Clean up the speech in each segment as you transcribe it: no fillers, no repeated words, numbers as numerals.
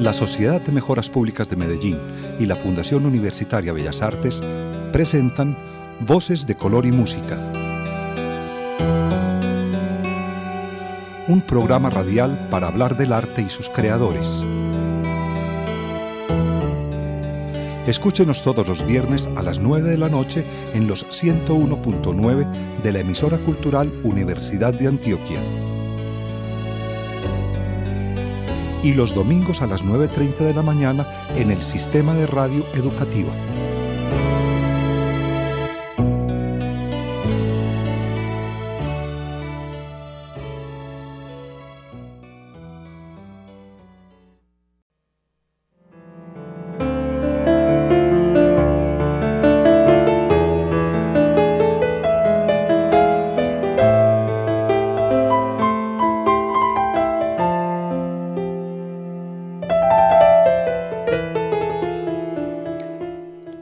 La Sociedad de Mejoras Públicas de Medellín y la Fundación Universitaria Bellas Artes presentan Voces de Color y Música, un programa radial para hablar del arte y sus creadores. Escúchenos todos los viernes a las 9 de la noche en los 101.9 de la emisora cultural Universidad de Antioquia. Y los domingos a las 9:30 de la mañana en el Sistema de Radio Educativa.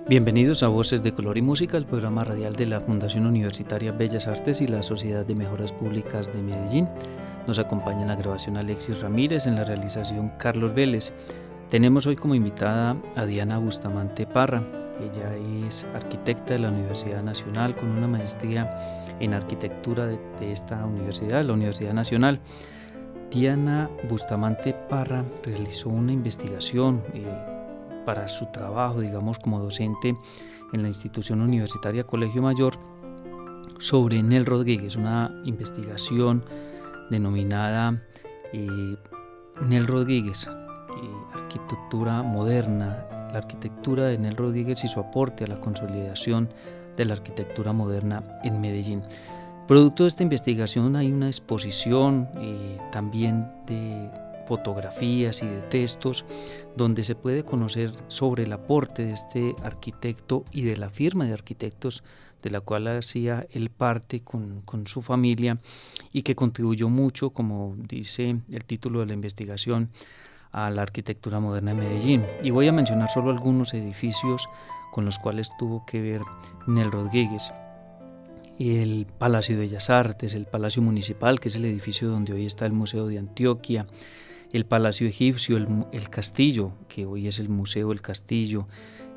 Bienvenidos a Voces de Color y Música, el programa radial de la Fundación Universitaria Bellas Artes y la Sociedad de Mejoras Públicas de Medellín. Nos acompaña en la grabación Alexis Ramírez, en la realización Carlos Vélez. Tenemos hoy como invitada a Diana Bustamante Parra. Ella es arquitecta de la Universidad Nacional con una maestría en arquitectura de esta universidad, la Universidad Nacional. Diana Bustamante Parra realizó una investigación para su trabajo, digamos, como docente en la institución universitaria Colegio Mayor sobre Nel Rodríguez, una investigación denominada Nel Rodríguez, arquitectura moderna, la arquitectura de Nel Rodríguez y su aporte a la consolidación de la arquitectura moderna en Medellín. Producto de esta investigación hay una exposición también de fotografías y de textos donde se puede conocer sobre el aporte de este arquitecto y de la firma de arquitectos de la cual hacía él parte con su familia y que contribuyó mucho, como dice el título de la investigación, a la arquitectura moderna de Medellín. Y voy a mencionar solo algunos edificios con los cuales tuvo que ver Nel Rodríguez. El Palacio de Bellas Artes, el Palacio Municipal, que es el edificio donde hoy está el Museo de Antioquia, el Palacio Egipcio, el Castillo, que hoy es el Museo del Castillo,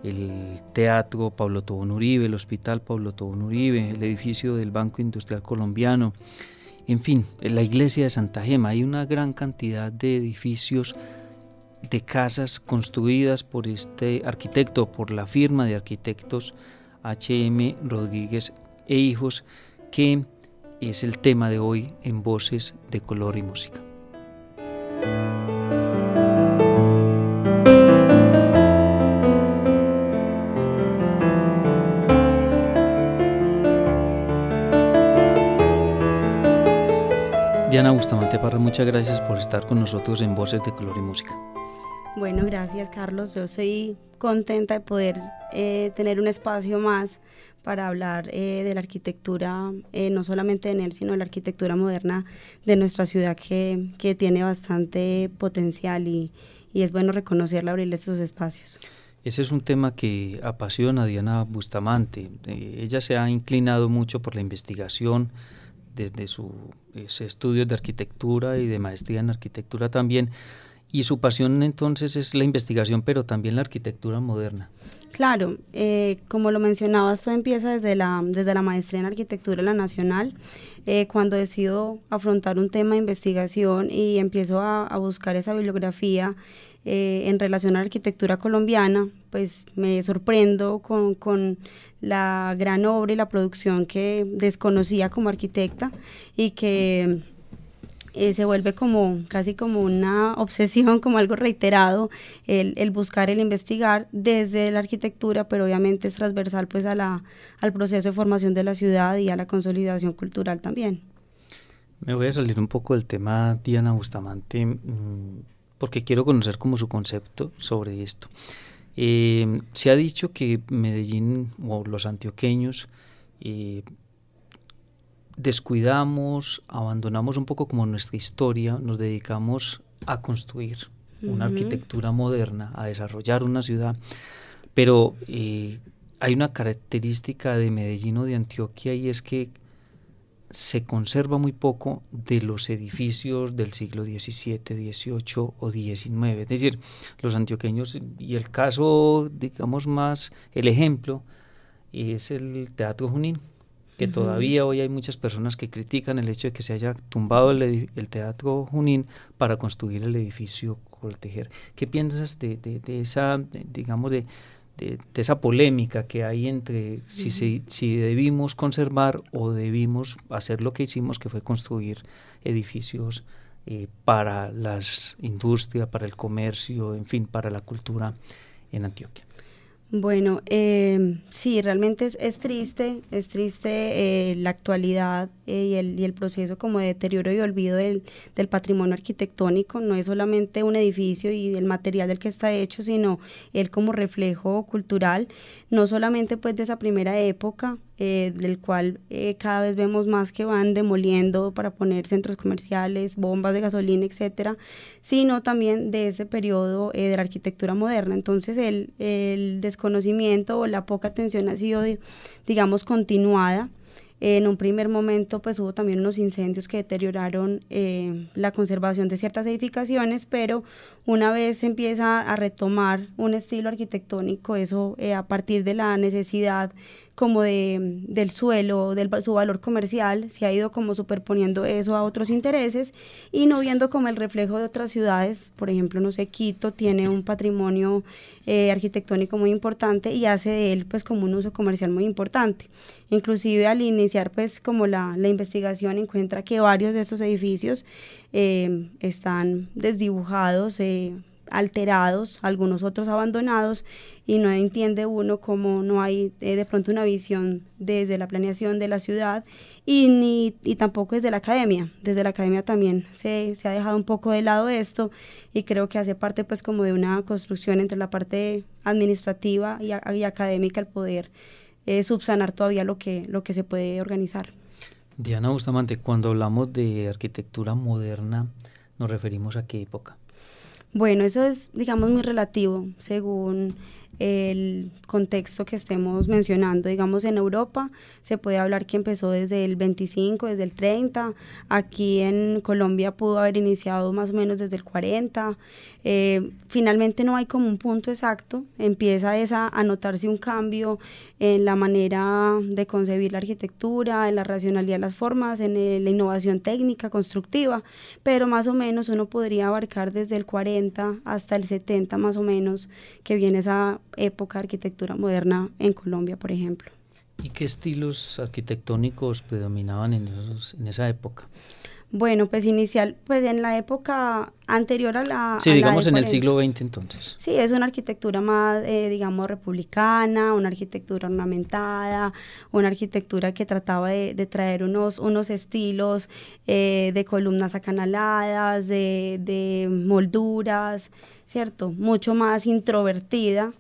el Teatro Pablo Tobón Uribe, el Hospital Pablo Tobón Uribe, el edificio del Banco Industrial Colombiano, en fin, la Iglesia de Santa Gema. Hay una gran cantidad de edificios, de casas construidas por este arquitecto, por la firma de arquitectos H.M. Rodríguez e Hijos, que es el tema de hoy en Voces de Color y Música. Diana Bustamante Parra, muchas gracias por estar con nosotros en Voces de Color y Música. Bueno, gracias Carlos, yo soy contenta de poder tener un espacio más para hablar de la arquitectura, no solamente de Nel, sino de la arquitectura moderna de nuestra ciudad que tiene bastante potencial y es bueno reconocerla, abrirle estos espacios. Ese es un tema que apasiona a Diana Bustamante. Ella se ha inclinado mucho por la investigación desde sus estudios de arquitectura y de maestría en arquitectura también. Y su pasión entonces es la investigación, pero también la arquitectura moderna. Claro, como lo mencionabas, todo empieza desde la maestría en arquitectura en la Nacional, cuando decido afrontar un tema de investigación y empiezo a buscar esa bibliografía en relación a la arquitectura colombiana, pues me sorprendo con la gran obra y la producción que desconocía como arquitecta y que se vuelve casi como una obsesión, como algo reiterado, el buscar, el investigar desde la arquitectura, pero obviamente es transversal pues al proceso de formación de la ciudad y a la consolidación cultural también. Me voy a salir un poco del tema, Diana Bustamante, porque quiero conocer como su concepto sobre esto. Se ha dicho que Medellín o los antioqueños descuidamos, abandonamos un poco como nuestra historia, nos dedicamos a construir una arquitectura moderna, a desarrollar una ciudad, pero hay una característica de Medellín o de Antioquia y es que se conserva muy poco de los edificios del siglo XVII, XVIII o XIX. Es decir, los antioqueños, y el caso, digamos más, el ejemplo, es el Teatro Junín, que todavía hoy hay muchas personas que critican el hecho de que se haya tumbado el Teatro Junín para construir el edificio Coltejer. ¿Qué piensas de esa, digamos, de esa polémica que hay entre si debimos conservar o debimos hacer lo que hicimos, que fue construir edificios para las industrias, para el comercio, en fin, para la cultura en Antioquia? Bueno, sí, realmente es triste la actualidad y el proceso como de deterioro y olvido del patrimonio arquitectónico. No es solamente un edificio y el material del que está hecho, sino él como reflejo cultural, no solamente pues de esa primera época, del cual cada vez vemos más que van demoliendo para poner centros comerciales, bombas de gasolina, etcétera, sino también de ese periodo de la arquitectura moderna. Entonces el desconocimiento o la poca atención ha sido, digamos, continuada. En un primer momento pues hubo también unos incendios que deterioraron la conservación de ciertas edificaciones, pero una vez se empieza a retomar un estilo arquitectónico, eso a partir de la necesidad como del suelo, su valor comercial, se ha ido como superponiendo eso a otros intereses y no viendo como el reflejo de otras ciudades. Por ejemplo, no sé, Quito tiene un patrimonio arquitectónico muy importante y hace de él pues como un uso comercial muy importante. Inclusive al iniciar pues como la investigación encuentra que varios de estos edificios están desdibujados, alterados, algunos otros abandonados, y no entiende uno cómo no hay de pronto una visión desde la planeación de la ciudad y tampoco desde la academia. Desde la academia también se ha dejado un poco de lado esto, y creo que hace parte pues como de una construcción entre la parte administrativa y académica, el poder subsanar todavía lo que se puede organizar. Diana Bustamante, cuando hablamos de arquitectura moderna, ¿nos referimos a qué época? Bueno, eso es, digamos, muy relativo según el contexto que estemos mencionando. Digamos, en Europa se puede hablar que empezó desde el 25, desde el 30, aquí en Colombia pudo haber iniciado más o menos desde el 40, finalmente no hay como un punto exacto, empieza a notarse un cambio en la manera de concebir la arquitectura, en la racionalidad de las formas, en la innovación técnica, constructiva, pero más o menos uno podría abarcar desde el 40 hasta el 70 más o menos, que viene esa época de arquitectura moderna en Colombia, por ejemplo. ¿Y qué estilos arquitectónicos predominaban en esa época? Bueno, pues en la época anterior a la... Sí, digamos en el siglo XX entonces. Sí, es una arquitectura más, digamos, republicana, una arquitectura ornamentada, una arquitectura que trataba de traer unos estilos de columnas acanaladas, de molduras, ¿cierto? Mucho más introvertida,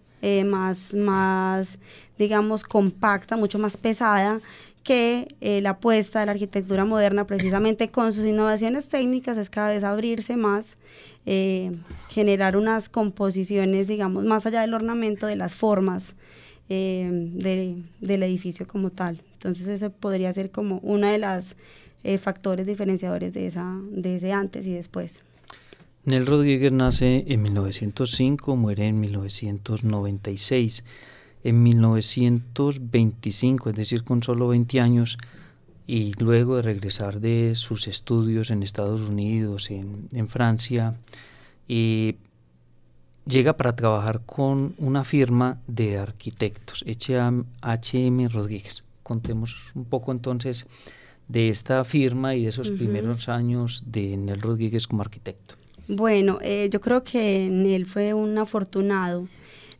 más, digamos, compacta, mucho más pesada, que la apuesta de la arquitectura moderna, precisamente con sus innovaciones técnicas, es cada vez abrirse más, generar unas composiciones, digamos, más allá del ornamento, de las formas del edificio como tal. Entonces ese podría ser como uno de los factores diferenciadores de ese antes y después. Nel Rodríguez nace en 1905, muere en 1996. En 1925, es decir, con solo 20 años, y luego de regresar de sus estudios en Estados Unidos, en Francia, llega para trabajar con una firma de arquitectos, H.M. Rodríguez. Contemos un poco entonces de esta firma y de esos primeros años de Nel Rodríguez como arquitecto. Bueno, yo creo que Nel fue un afortunado,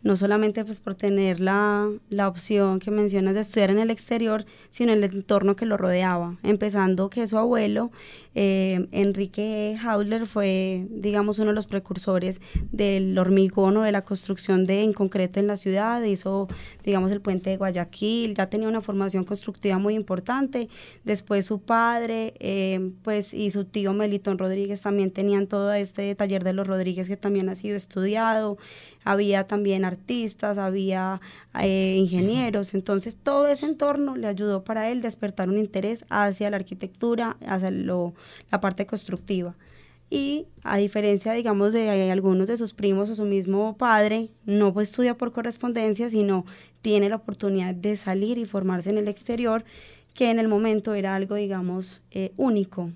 no solamente pues por tener la opción que mencionas de estudiar en el exterior, sino el entorno que lo rodeaba, empezando que su abuelo, Enrique Hausler, fue, digamos, uno de los precursores del hormigón o de la construcción en concreto en la ciudad, hizo, digamos, el puente de Guayaquil, ya tenía una formación constructiva muy importante. Después su padre, pues, y su tío Melitón Rodríguez también tenían todo este taller de los Rodríguez, que también ha sido estudiado. Había también artistas, había ingenieros, entonces todo ese entorno le ayudó para él despertar un interés hacia la arquitectura, hacia la parte constructiva. Y a diferencia, digamos, de algunos de sus primos o su mismo padre, no pues estudia por correspondencia, sino tiene la oportunidad de salir y formarse en el exterior, que en el momento era algo, digamos, único.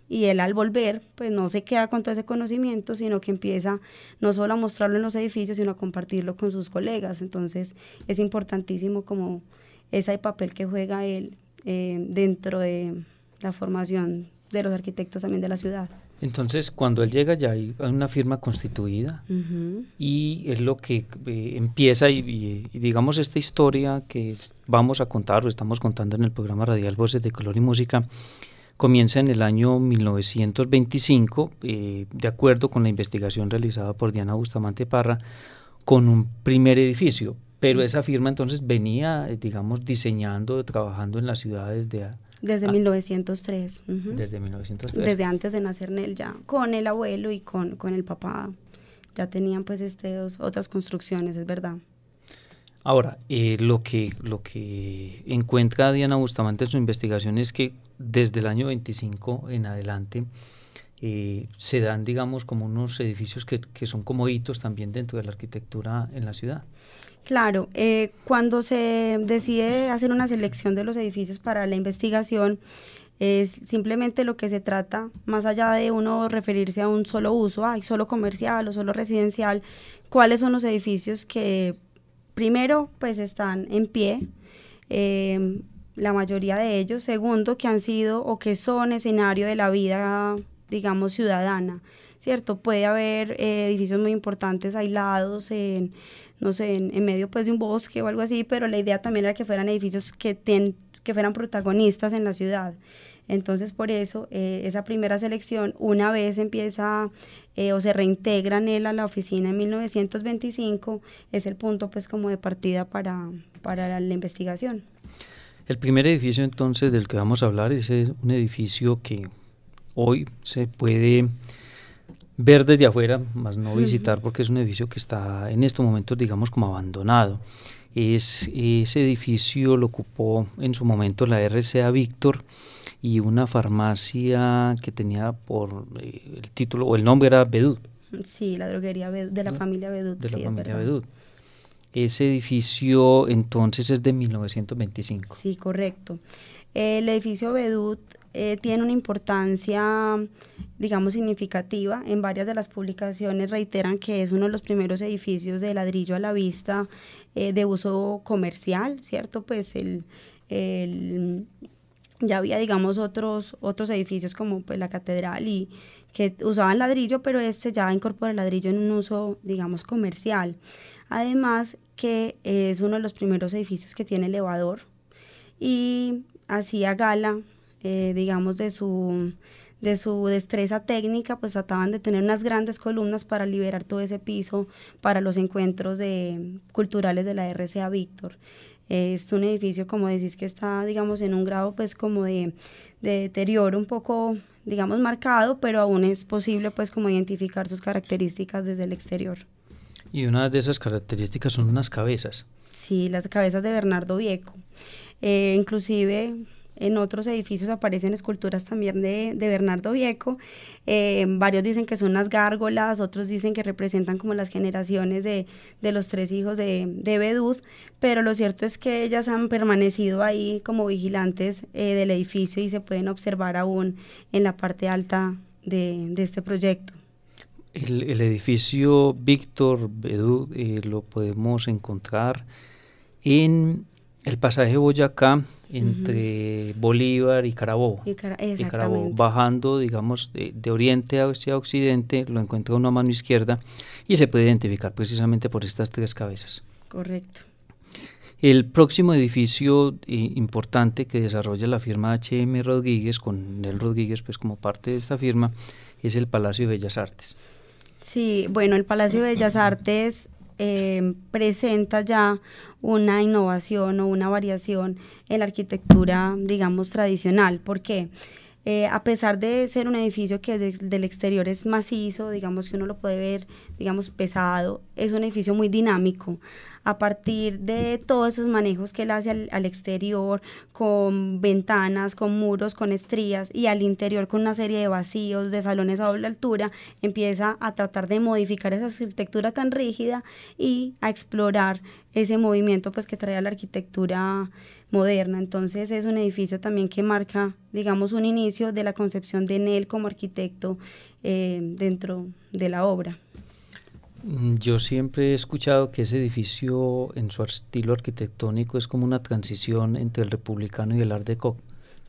Y él al volver, pues no se queda con todo ese conocimiento, sino que empieza no solo a mostrarlo en los edificios, sino a compartirlo con sus colegas. Entonces es importantísimo como ese papel que juega él dentro de la formación de los arquitectos también de la ciudad. Entonces, cuando él llega ya hay una firma constituida y es lo que empieza y digamos esta historia que vamos a contar o estamos contando en el programa radial Voces de Color y Música comienza en el año 1925, de acuerdo con la investigación realizada por Diana Bustamante Parra, con un primer edificio, pero esa firma entonces venía, digamos, diseñando, trabajando en las ciudades desde 1903. Desde 1903. Desde antes de nacer Nel ya, con el abuelo y con el papá, ya tenían pues otras construcciones, es verdad. Ahora, lo que encuentra Diana Bustamante en su investigación es que desde el año 25 en adelante se dan, digamos, como unos edificios que son como hitos también dentro de la arquitectura en la ciudad. Claro, cuando se decide hacer una selección de los edificios para la investigación, es simplemente lo que se trata, más allá de uno referirse a un solo uso, solo comercial o solo residencial, cuáles son los edificios que primero pues están en pie, la mayoría de ellos, segundo que han sido o que son escenario de la vida, digamos, ciudadana, ¿cierto? Puede haber edificios muy importantes aislados en medio pues de un bosque o algo así, pero la idea también era que fueran edificios que fueran protagonistas en la ciudad. Entonces por eso esa primera selección, una vez empieza o se reintegra en él a la oficina en 1925, es el punto pues como de partida para la investigación. El primer edificio entonces del que vamos a hablar es un edificio que hoy se puede ver desde afuera, más no visitar, porque es un edificio que está en estos momentos, digamos, como abandonado. Ese edificio lo ocupó en su momento la RCA Víctor y una farmacia que tenía por el título, o el nombre era Bedut. Sí, la droguería de la familia Bedut. De la familia Bedut. Ese edificio entonces es de 1925. Sí, correcto. El edificio Bedut tiene una importancia, digamos, significativa. En varias de las publicaciones reiteran que es uno de los primeros edificios de ladrillo a la vista de uso comercial, ¿cierto? Pues ya había, digamos, otros edificios como pues la catedral y que usaban ladrillo, pero ya incorpora el ladrillo en un uso, digamos, comercial. Además que es uno de los primeros edificios que tiene elevador y hacía gala, digamos, de su destreza técnica, pues trataban de tener unas grandes columnas para liberar todo ese piso para los encuentros culturales de la RCA Víctor. Es un edificio, como decís, que está, digamos, en un grado pues como de deterioro un poco, digamos, marcado, pero aún es posible pues como identificar sus características desde el exterior. Y una de esas características son unas cabezas. Sí, las cabezas de Bernardo Vieco. Inclusive en otros edificios aparecen esculturas también de Bernardo Vieco. Varios dicen que son unas gárgolas, otros dicen que representan como las generaciones de los tres hijos de Bedut, pero lo cierto es que ellas han permanecido ahí como vigilantes del edificio y se pueden observar aún en la parte alta de este proyecto. El edificio Víctor Bedut lo podemos encontrar en el pasaje Boyacá, entre Bolívar y Carabobo. Y Carabobo, bajando, digamos, de oriente hacia occidente, lo encuentra uno a mano izquierda y se puede identificar precisamente por estas tres cabezas. Correcto. El próximo edificio importante que desarrolla la firma H.M. Rodríguez, con Nel Rodríguez pues como parte de esta firma, es el Palacio de Bellas Artes. Sí, bueno, el Palacio de Bellas Artes presenta ya una innovación o una variación en la arquitectura, digamos, tradicional. ¿Por qué? A pesar de ser un edificio que desde del exterior es macizo, digamos que uno lo puede ver, digamos, pesado, es un edificio muy dinámico. A partir de todos esos manejos que él hace al exterior, con ventanas, con muros, con estrías, y al interior con una serie de vacíos, de salones a doble altura, empieza a tratar de modificar esa arquitectura tan rígida y a explorar ese movimiento pues que trae a la arquitectura moderna. Entonces es un edificio también que marca, digamos, un inicio de la concepción de Enel como arquitecto dentro de la obra. Yo siempre he escuchado que ese edificio en su estilo arquitectónico es como una transición entre el republicano y el Art Deco.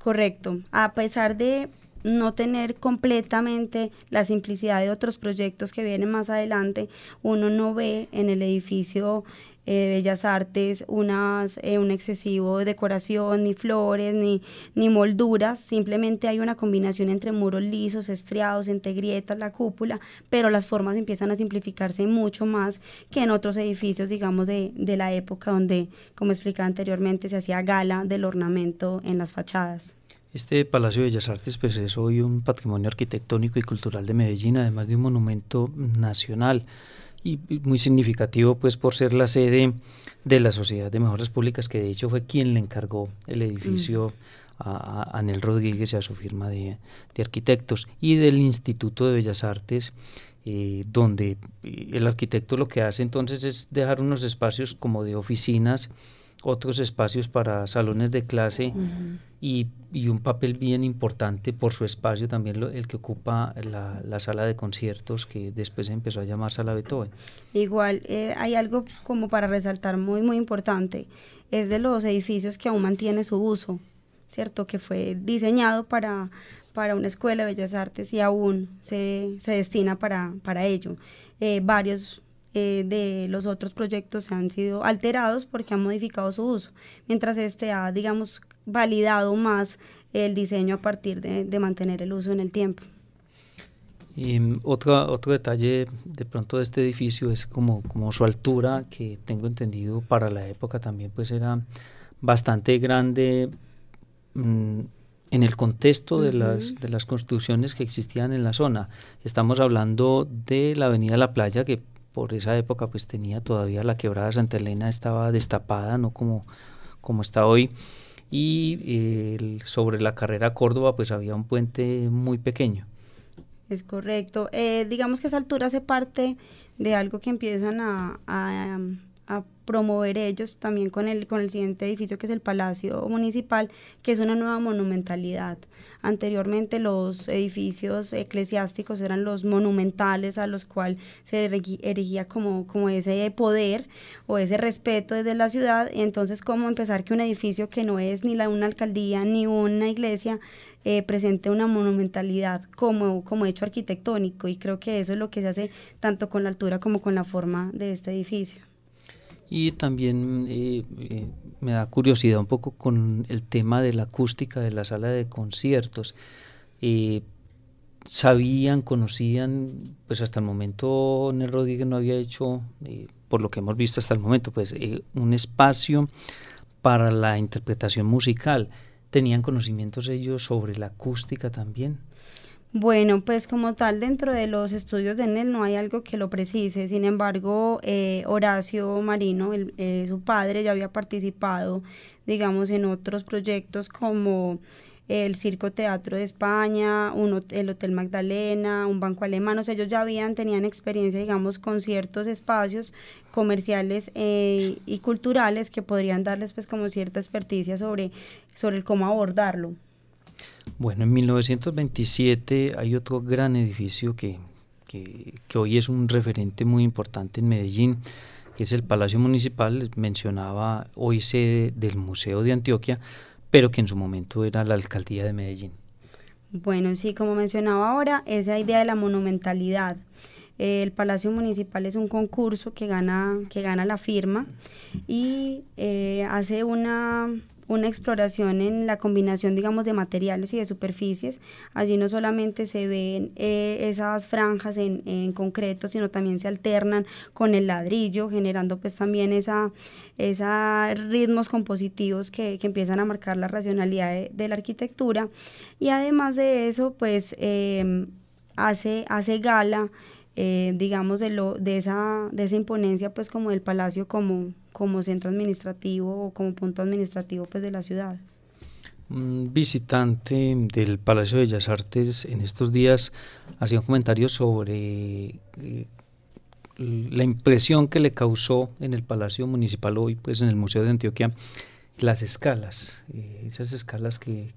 Correcto, a pesar de no tener completamente la simplicidad de otros proyectos que vienen más adelante, uno no ve en el edificio de Bellas Artes un excesivo de decoración, ni flores, ni molduras, simplemente hay una combinación entre muros lisos, estriados, entre grietas, la cúpula, pero las formas empiezan a simplificarse mucho más que en otros edificios, digamos, de la época donde, como explicaba anteriormente, se hacía gala del ornamento en las fachadas. Este Palacio de Bellas Artes pues, es hoy un patrimonio arquitectónico y cultural de Medellín, además de un monumento nacional y muy significativo pues por ser la sede de la Sociedad de Mejoras Públicas, que de hecho fue quien le encargó el edificio a Anel Rodríguez y a su firma de arquitectos, y del Instituto de Bellas Artes, donde el arquitecto lo que hace entonces es dejar unos espacios como de oficinas, otros espacios para salones de clase y un papel bien importante por su espacio también el que ocupa la sala de conciertos, que después se empezó a llamar Sala Beethoven. Igual hay algo como para resaltar muy muy importante, es de los edificios que aún mantiene su uso, ¿cierto? Que fue diseñado para una escuela de Bellas Artes y aún se destina para ello. Varios de los otros proyectos han sido alterados porque han modificado su uso, mientras este ha, digamos, validado más el diseño a partir de mantener el uso en el tiempo. Otro detalle de pronto de este edificio es como su altura, que tengo entendido para la época también pues era bastante grande en el contexto de las construcciones que existían en la zona. Estamos hablando de la avenida La Playa, que por esa época pues tenía todavía la quebrada Santa Elena, estaba destapada, no como está hoy, y sobre la carrera Córdoba pues había un puente muy pequeño. Es correcto. Digamos que esa altura hace parte de algo que empiezan a promover ellos también con el siguiente edificio, que es el Palacio Municipal, que es una nueva monumentalidad. Anteriormente los edificios eclesiásticos eran los monumentales, a los cuales se erigía como ese poder o ese respeto desde la ciudad, y entonces cómo empezar que un edificio que no es ni una alcaldía ni una iglesia presente una monumentalidad como hecho arquitectónico, y creo que eso es lo que se hace tanto con la altura como con la forma de este edificio. Y también me da curiosidad un poco con el tema de la acústica de la sala de conciertos. Conocían, pues hasta el momento Nel Rodríguez no había hecho, por lo que hemos visto hasta el momento, pues un espacio para la interpretación musical. ¿Tenían conocimientos ellos sobre la acústica también? Bueno, pues como tal dentro de los estudios de Enel no hay algo que lo precise, sin embargo Horacio Marino, su padre, ya había participado, digamos, en otros proyectos como el Circo Teatro de España, el Hotel Magdalena, un banco alemán. O sea, ellos ya tenían experiencia, digamos, con ciertos espacios comerciales y culturales que podrían darles pues como cierta experticia sobre el cómo abordarlo. Bueno, en 1927 hay otro gran edificio que hoy es un referente muy importante en Medellín, que es el Palacio Municipal. Mencionaba hoy sede del Museo de Antioquia, pero que en su momento era la Alcaldía de Medellín. Bueno, sí, como mencionaba ahora, esa idea de la monumentalidad. El Palacio Municipal es un concurso que gana la firma y hace una una exploración en la combinación, digamos, de materiales y de superficies. Allí no solamente se ven esas franjas en concreto, sino también se alternan con el ladrillo, generando pues también esa ritmos compositivos que empiezan a marcar la racionalidad de la arquitectura. Y además de eso, pues hace gala, digamos, de esa imponencia, pues como del palacio como centro administrativo o como punto administrativo pues de la ciudad. Un visitante del Palacio de Bellas Artes en estos días hacía un comentario sobre la impresión que le causó en el Palacio Municipal, hoy pues en el Museo de Antioquia, las escalas, esas escalas que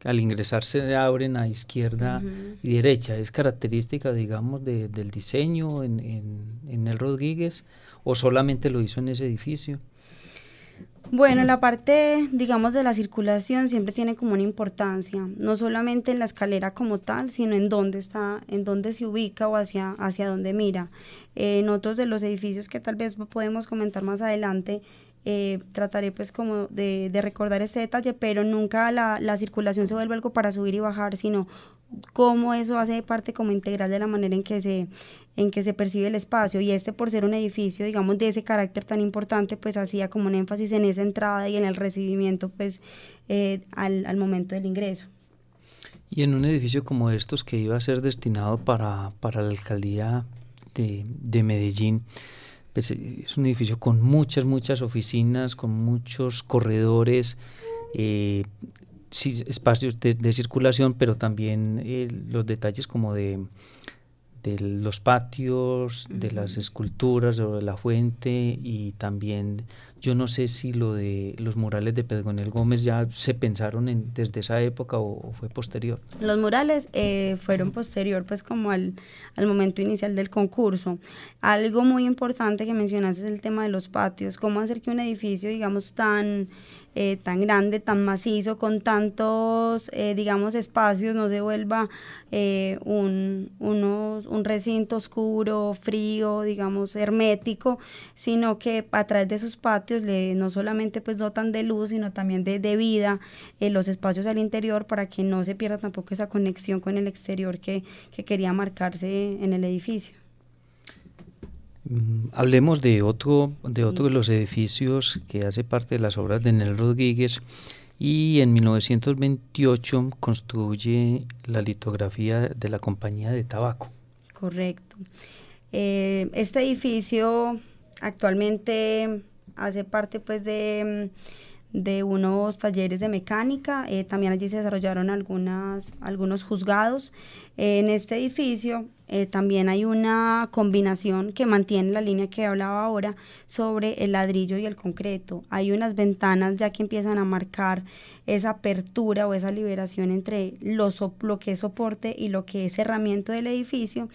al ingresar se abren a izquierda y derecha. ¿Es característica, digamos, del diseño en el Rodríguez o solamente lo hizo en ese edificio? Bueno, la parte, digamos, de la circulación siempre tiene como una importancia, no solamente en la escalera como tal, sino en dónde está, en dónde se ubica o hacia dónde mira. En otros de los edificios que tal vez podemos comentar más adelante, trataré pues como de recordar este detalle, pero nunca la circulación se vuelve algo para subir y bajar, sino cómo eso hace parte como integral de la manera en que se percibe el espacio. Y por ser un edificio, digamos, de ese carácter tan importante, pues hacía como un énfasis en esa entrada y en el recibimiento pues al momento del ingreso. Y en un edificio como estos que iba a ser destinado para la alcaldía de Medellín, pues es un edificio con muchas oficinas, con muchos corredores, espacios de circulación, pero también los detalles como de los patios, de las esculturas, de la fuente, y también yo no sé si lo de los murales de Pedronel Gómez ya se pensaron desde esa época o fue posterior. Los murales fueron posterior pues como al momento inicial del concurso. Algo muy importante que mencionaste es el tema de los patios, cómo hacer que un edificio, digamos, tan grande, tan macizo, con tantos, digamos, espacios, no se vuelva un recinto oscuro, frío, digamos, hermético, sino que a través de esos patios no solamente pues dotan de luz, sino también de vida los espacios al interior, para que no se pierda tampoco esa conexión con el exterior que quería marcarse en el edificio. Hablemos de otro de los edificios que hace parte de las obras de Enel Rodríguez, y en 1928 construye la litografía de la Compañía de Tabaco. Correcto. Este edificio actualmente hace parte pues de unos talleres de mecánica, también allí se desarrollaron algunos juzgados. En este edificio también hay una combinación que mantiene la línea que hablaba ahora sobre el ladrillo y el concreto. Hay unas ventanas ya que empiezan a marcar esa apertura o esa liberación entre lo que es soporte y lo que es cerramiento del edificio,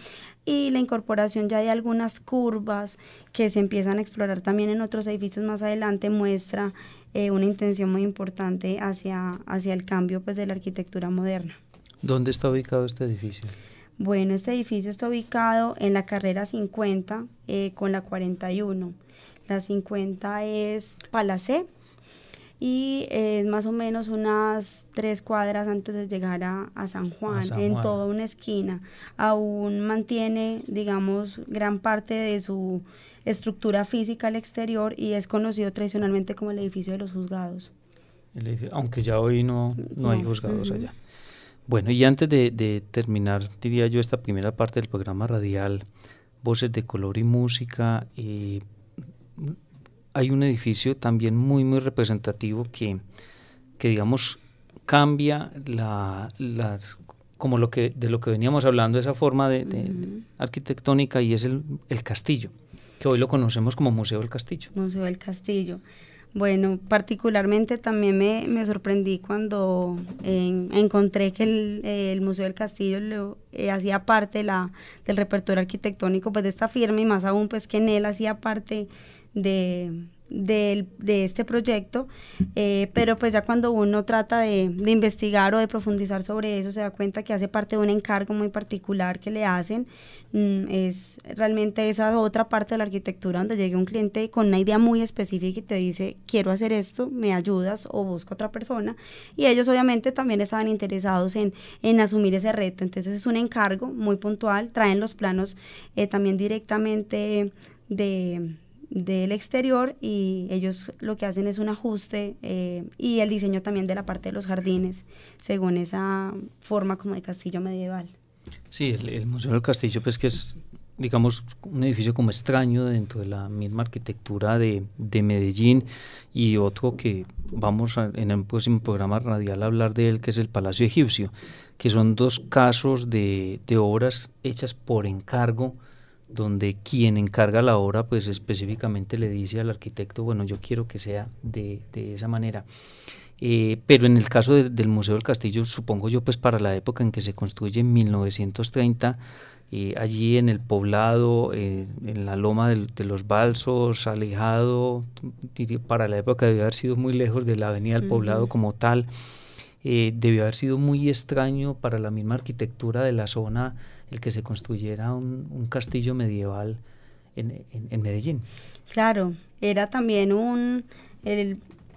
y la incorporación ya de algunas curvas que se empiezan a explorar también en otros edificios más adelante muestra una intención muy importante hacia el cambio pues de la arquitectura moderna. ¿Dónde está ubicado este edificio? Bueno, este edificio está ubicado en la carrera 50 con la 41. La 50 es Palacé y es más o menos unas 3 cuadras antes de llegar a San Juan, en toda una esquina. Aún mantiene, digamos, gran parte de su estructura física al exterior y es conocido tradicionalmente como el edificio de los juzgados. Aunque ya hoy no hay juzgados allá. Bueno, y antes de terminar, diría yo, esta primera parte del programa radial, Voces de Color y Música, hay un edificio también muy representativo que digamos cambia como de lo que veníamos hablando, esa forma de arquitectónica, y es el castillo, que hoy lo conocemos como Museo del Castillo. Museo del Castillo. Bueno, particularmente también me sorprendí cuando encontré que el Museo del Castillo hacía parte del repertorio arquitectónico pues de esta firma, y más aún pues que en él hacía parte de de este proyecto, pero pues ya cuando uno trata de investigar o de profundizar sobre eso, se da cuenta que hace parte de un encargo muy particular que le hacen. Es realmente esa otra parte de la arquitectura donde llega un cliente con una idea muy específica y te dice, quiero hacer esto, me ayudas, o busco otra persona, y ellos obviamente también estaban interesados en asumir ese reto. Entonces es un encargo muy puntual, traen los planos también directamente del exterior, y ellos lo que hacen es un ajuste y el diseño también de la parte de los jardines según esa forma como de castillo medieval. Sí, el Museo del Castillo, pues que es, digamos, un edificio como extraño dentro de la misma arquitectura de Medellín, y otro que vamos en el próximo programa radial a hablar de él, que es el Palacio Egipcio, que son dos casos de obras hechas por encargo, donde quien encarga la obra pues específicamente le dice al arquitecto, bueno, yo quiero que sea de esa manera. Pero en el caso del Museo del Castillo, supongo yo, pues para la época en que se construye en 1930, allí en el poblado, en la loma de los Balsos, alejado, para la época debió haber sido muy lejos de la avenida del Poblado como tal, debió haber sido muy extraño para la misma arquitectura de la zona el que se construyera un castillo medieval en Medellín. Claro, era también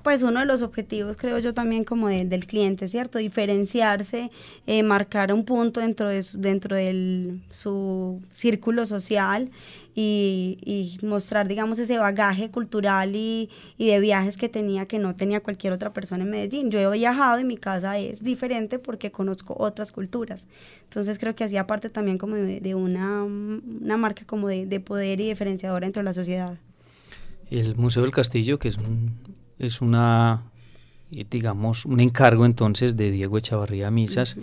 pues uno de los objetivos, creo yo, también como del cliente, ¿cierto? Diferenciarse, marcar un punto dentro de su círculo social y mostrar, digamos, ese bagaje cultural y de viajes que no tenía cualquier otra persona en Medellín. Yo he viajado y mi casa es diferente porque conozco otras culturas. Entonces creo que hacía parte también como de una marca como de poder y diferenciadora dentro de la sociedad. El Museo del Castillo, que es una, digamos, un encargo entonces de Diego Echavarría Misas,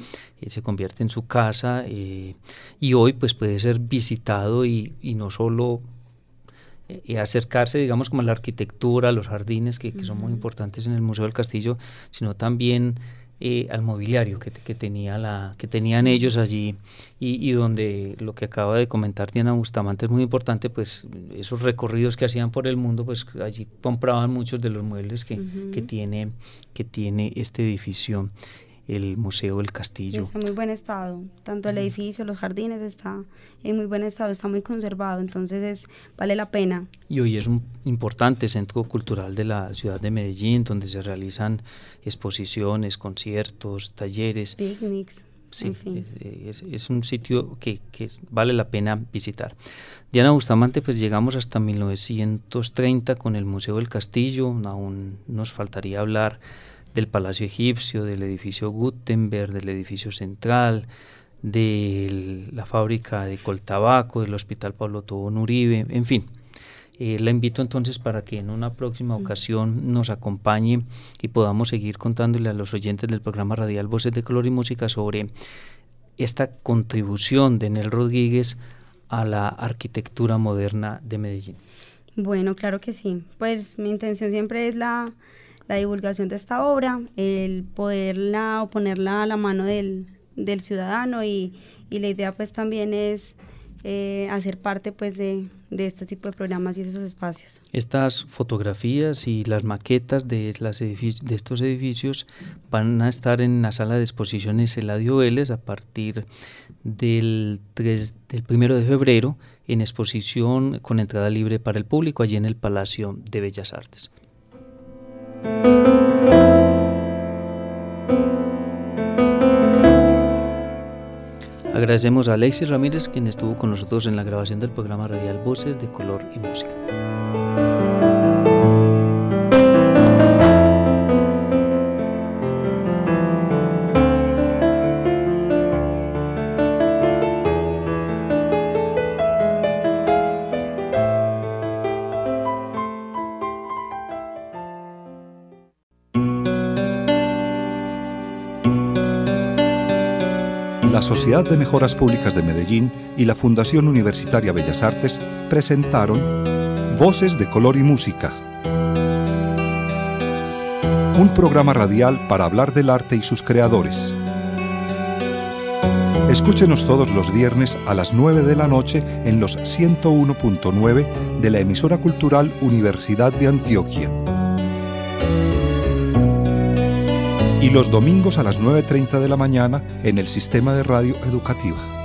se convierte en su casa, y hoy pues puede ser visitado y no solo acercarse, digamos, como a la arquitectura, a los jardines que son muy importantes en el Museo del Castillo, sino también al mobiliario que tenían ellos allí, y donde lo que acaba de comentar Diana Bustamante es muy importante, pues esos recorridos que hacían por el mundo, pues allí compraban muchos de los muebles que tiene este edificio, el Museo del Castillo. Está en muy buen estado, tanto el edificio, los jardines, está en muy buen estado, está muy conservado, entonces vale la pena. Y hoy es un importante centro cultural de la ciudad de Medellín, donde se realizan exposiciones, conciertos, talleres. Picnics. Sí, en fin. Es un sitio que vale la pena visitar. Diana Bustamante, pues llegamos hasta 1930 con el Museo del Castillo, aún nos faltaría hablar del Palacio Egipcio, del edificio Gutenberg, del edificio central, de la fábrica de Coltabaco, del Hospital Pablo Tobón Uribe, en fin. La invito entonces para que en una próxima ocasión nos acompañe y podamos seguir contándole a los oyentes del programa radial Voces de Color y Música sobre esta contribución de Nel Rodríguez a la arquitectura moderna de Medellín. Bueno, claro que sí. Pues mi intención siempre es la divulgación de esta obra, el poderla o ponerla a la mano del ciudadano, y la idea pues también es hacer parte pues de este tipo de programas y de esos espacios. Estas fotografías y las maquetas de estos edificios van a estar en la sala de exposiciones Eladio Vélez a partir del 1 de febrero, en exposición con entrada libre para el público allí en el Palacio de Bellas Artes. Agradecemos a Alexis Ramírez, quien estuvo con nosotros en la grabación del programa radial Voces de Color y Música. La Sociedad de Mejoras Públicas de Medellín y la Fundación Universitaria Bellas Artes presentaron Voces de Color y Música, un programa radial para hablar del arte y sus creadores. Escúchenos todos los viernes a las 9 de la noche en los 101.9 de la emisora cultural Universidad de Antioquia. Y los domingos a las 9:30 de la mañana en el Sistema de Radio Educativa.